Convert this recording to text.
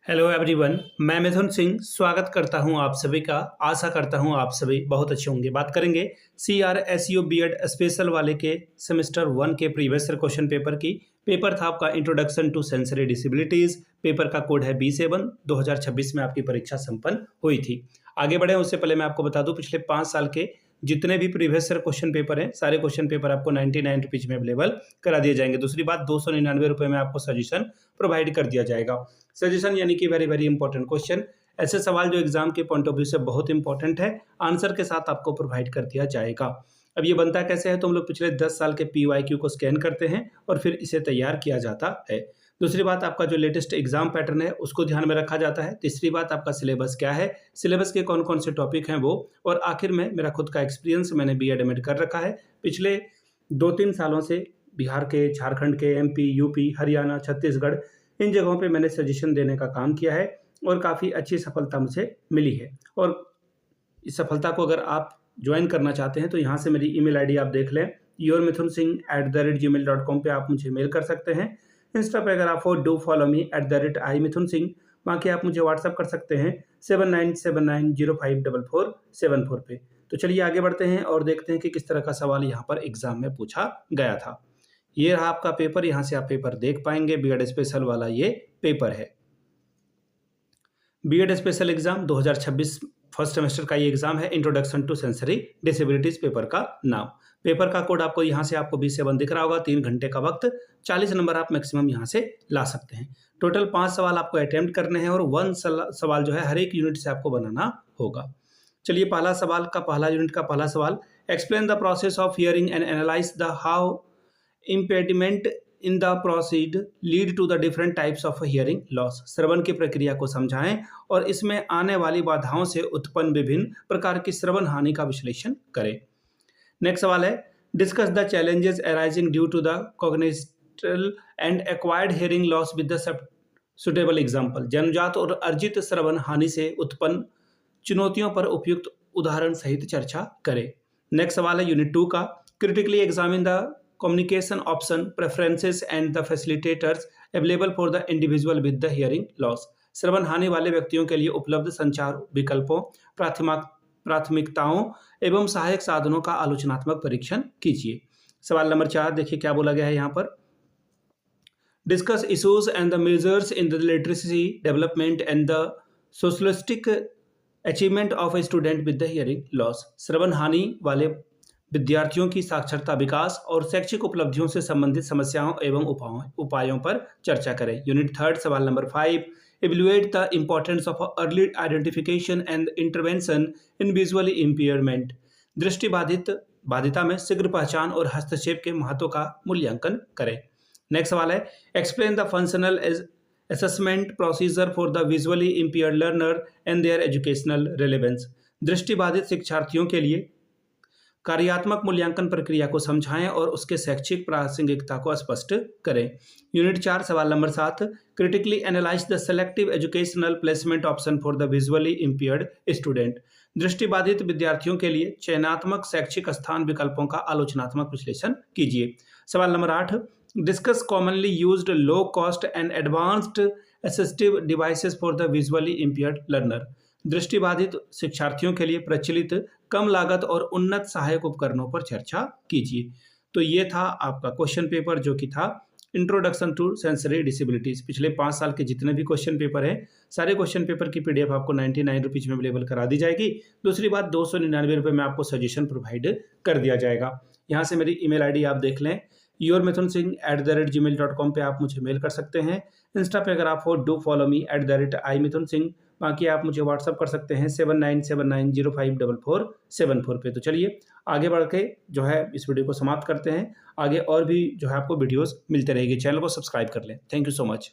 Hello everyone, मैं मिथुन सिंह स्वागत करता हूं आप सभी का। आशा करता हूं आप सभी बहुत अच्छे होंगे। बात करेंगे CRSU बीएड स्पेशल वाले के सेमेस्टर 1 के प्रीवियस ईयर क्वेश्चन पेपर की। पेपर था आपका introduction to sensory disabilities. Paper का कोड है B7। 2026 में आपकी परीक्षा संपन्न हुई थी। आगे बढ़े उससे पहले मैं आपको बता दूं, पिछले 5 साल के जितने भी प्रीवियस ईयर क्वेश्चन पेपर हैं, सारे क्वेश्चन पेपर आपको 99 रुपीज में अवेलेबल करा दिए जाएंगे। दूसरी बात, 299 रुपये में आपको सजेशन प्रोवाइड कर दिया जाएगा। सजेशन यानी कि वेरी वेरी इंपॉर्टेंट क्वेश्चन, ऐसे सवाल जो एग्जाम के पॉइंट ऑफ व्यू से बहुत इंपॉर्टेंट है, आंसर के साथ आपको प्रोवाइड कर दिया जाएगा। अब ये बनता कैसे है, तो हम लोग पिछले 10 साल के PYQ को स्कैन करते हैं और फिर इसे तैयार किया जाता है। दूसरी बात, आपका जो लेटेस्ट एग्जाम पैटर्न है उसको ध्यान में रखा जाता है। तीसरी बात, आपका सिलेबस क्या है, सिलेबस के कौन कौन से टॉपिक हैं वो, और आखिर में मेरा खुद का एक्सपीरियंस, मैंने BEd एमएड कर रखा है। पिछले 2-3 सालों से बिहार के, झारखंड के, MP, UP, हरियाणा, छत्तीसगढ़, इन जगहों पे मैंने सजेशन देने का काम किया है और काफ़ी अच्छी सफलता मुझे मिली है। और इस सफलता को अगर आप ज्वाइन करना चाहते हैं तो यहाँ से मेरी ईमेल आईडी आप देख लें, yourmithunsingh@gmail.com पे आप मुझे मेल कर सकते हैं। इंस्टा पे अगर आप हो, डू फॉलो मी @imithunsingh। बाकी आप मुझे व्हाट्सअप कर सकते हैं 7979054474 पे। तो चलिए आगे बढ़ते हैं और देखते हैं कि किस तरह का सवाल यहाँ पर एग्जाम में पूछा गया था। ये रहा आपका पेपर, यहाँ से आप पेपर देख पाएंगे। BEd स्पेशल वाला ये पेपर है। BEd special exam 2026 first semester का ये एग्जाम है। Introduction to sensory disabilities paper का नाम। पेपर का कोड आपको यहाँ से आपको B7 दिख रहा होगा। 3 घंटे का वक्त, 40 नंबर आप मैक्सिमम यहाँ से ला सकते हैं। टोटल 5 सवाल आपको अटेम्प्ट करने हैं और 1 सवाल जो है हर एक यूनिट से आपको बनाना होगा। चलिए पहला सवाल का, पहला यूनिट का पहला सवाल, explain the process of hearing and analyse the how impediment in the proceed lead to the different types of hearing loss. श्रवण की प्रक्रिया को समझाएं और इसमें आने वाली बाधाओं से उत्पन्न विभिन्न प्रकार की श्रवण हानि का विश्लेषण करें। नेक्स्ट सवाल है, discuss the challenges arising due to the cognitive and acquired hearing loss with the suitable example. जन्मजात और अर्जित श्रवण हानि से उत्पन्न चुनौतियों पर उपयुक्त उदाहरण सहित चर्चा करें। नेक्स्ट सवाल है यूनिट 2 का, critically examine the communication option preferences and the facilitators available for the individual with the hearing loss। श्रवण हानि वाले व्यक्तियों के लिए उपलब्ध संचार विकल्पों, प्राथमिकताओं एवं सहायक साधनों का आलोचनात्मक परीक्षण कीजिए। सवाल नंबर 4 देखिए क्या बोला गया है यहाँ पर, discuss issues and the measures in the literacy development and the socialistic achievement of a student with the hearing loss. श्रवण हानि वाले विद्यार्थियों की साक्षरता, विकास और शैक्षिक उपलब्धियों से संबंधित समस्याओं एवं उपायों पर चर्चा करें। यूनिट 3 सवाल नंबर 5, evaluate the importance of early identification and intervention in visually impairment. बाधिता में शीघ्र पहचान और हस्तक्षेप के महत्व का मूल्यांकन करें। नेक्स्ट सवाल है, explain the functional assessment procedure for the visually impaired learner and there educational relevance. दृष्टिबाधित शिक्षार्थियों के लिए कार्यात्मक मूल्यांकन प्रक्रिया को समझाएं और उसके शैक्षिक प्रासंगिकता को स्पष्ट करें। यूनिट 4 सवाल number 7, critically analyse the selective educational placement option for the visually impaired student. दृष्टिबाधित विद्यार्थियों के लिए चयनात्मक शैक्षिक स्थान विकल्पों का आलोचनात्मक विश्लेषण कीजिए। सवाल number 8, discuss commonly used low cost and advanced assistive devices for the visually impaired learner. दृष्टिबाधित शिक्षार्थियों के लिए प्रचलित कम लागत और उन्नत सहायक उपकरणों पर चर्चा कीजिए। तो ये था आपका क्वेश्चन पेपर जो कि था इंट्रोडक्शन टू सेंसरी डिसेबिलिटीज। पिछले 5 साल के जितने भी क्वेश्चन पेपर हैं, सारे क्वेश्चन पेपर की PDF आपको 99 रुपीज में अवेलेबल करा दी जाएगी। दूसरी बात, 299 रुपये में आपको सजेशन प्रोवाइड कर दिया जाएगा। यहाँ से मेरी ईमेल आईडी आप देख लें, yourmithunsingh@gmail.com पे आप मुझे मेल कर सकते हैं। इंस्टा पे अगर आप हो, डू फॉलो मी @imithunsingh। बाकी आप मुझे व्हाट्सअप कर सकते हैं 7979054474 पे। तो चलिए आगे बढ़ के जो है इस वीडियो को समाप्त करते हैं। आगे और भी जो है आपको वीडियोस मिलते रहेगी। चैनल को सब्सक्राइब कर लें। Thank you so much.